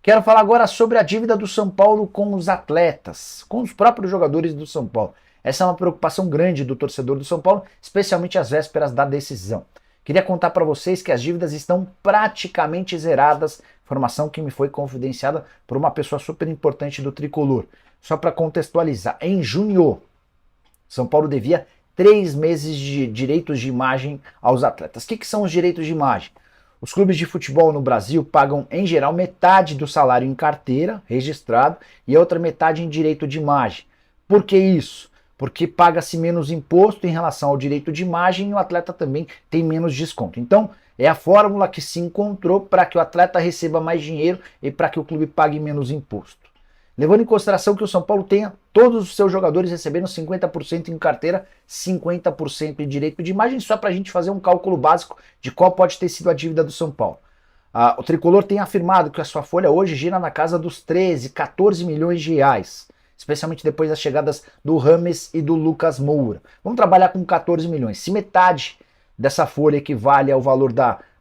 Quero falar agora sobre a dívida do São Paulo com os atletas, com os próprios jogadores do São Paulo. Essa é uma preocupação grande do torcedor do São Paulo, especialmente às vésperas da decisão. Queria contar para vocês que as dívidas estão praticamente zeradas, informação que me foi confidenciada por uma pessoa super importante do Tricolor. Só para contextualizar, em junho, São Paulo devia 3 meses de direitos de imagem aos atletas. O que são os direitos de imagem? Os clubes de futebol no Brasil pagam, em geral, metade do salário em carteira, registrado, e a outra metade em direito de imagem. Por que isso? Porque paga-se menos imposto em relação ao direito de imagem e o atleta também tem menos desconto. Então, é a fórmula que se encontrou para que o atleta receba mais dinheiro e para que o clube pague menos imposto. Levando em consideração que o São Paulo tenha todos os seus jogadores recebendo 50% em carteira, 50% em direito de imagem, só para a gente fazer um cálculo básico de qual pode ter sido a dívida do São Paulo. O Tricolor tem afirmado que a sua folha hoje gira na casa dos 13, 14 milhões de reais, especialmente depois das chegadas do Rames e do Lucas Moura. Vamos trabalhar com 14 milhões. Se metade dessa folha equivale ao valor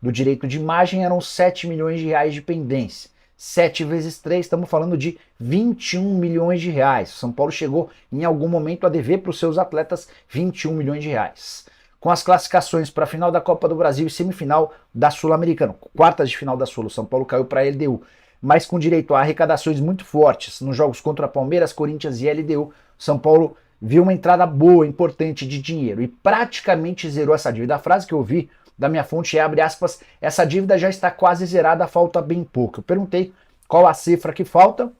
do direito de imagem, eram 7 milhões de reais de pendência. 7 vezes 3, estamos falando de 21 milhões de reais. São Paulo chegou em algum momento a dever para os seus atletas 21 milhões de reais. Com as classificações para a final da Copa do Brasil e semifinal da Sul-Americana, quartas de final da Sul, o São Paulo caiu para a LDU, mas com direito a arrecadações muito fortes nos jogos contra Palmeiras, Corinthians e LDU, São Paulo viu uma entrada boa, importante de dinheiro e praticamente zerou essa dívida. A frase que eu ouvi da minha fonte é, abre aspas, essa dívida já está quase zerada, falta bem pouco. Eu perguntei qual a cifra que falta,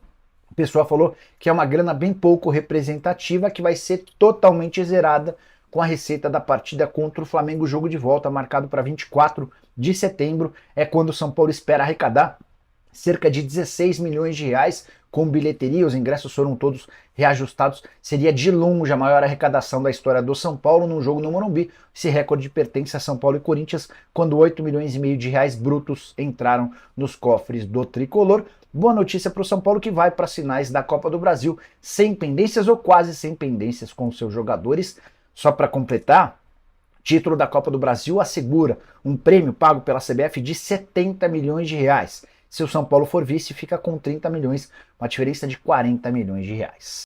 a pessoa falou que é uma grana bem pouco representativa, que vai ser totalmente zerada com a receita da partida contra o Flamengo, jogo de volta marcado para 24 de setembro, é quando o São Paulo espera arrecadar cerca de 16 milhões de reais com bilheteria, os ingressos foram todos reajustados, seria de longe a maior arrecadação da história do São Paulo num jogo no Morumbi. Esse recorde pertence a São Paulo e Corinthians, quando 8 milhões e meio de reais brutos entraram nos cofres do Tricolor. Boa notícia para o São Paulo, que vai para as finais da Copa do Brasil sem pendências ou quase sem pendências com seus jogadores. Só para completar, título da Copa do Brasil assegura um prêmio pago pela CBF de 70 milhões de reais. Se o São Paulo for vice, fica com 30 milhões, uma diferença de 40 milhões de reais.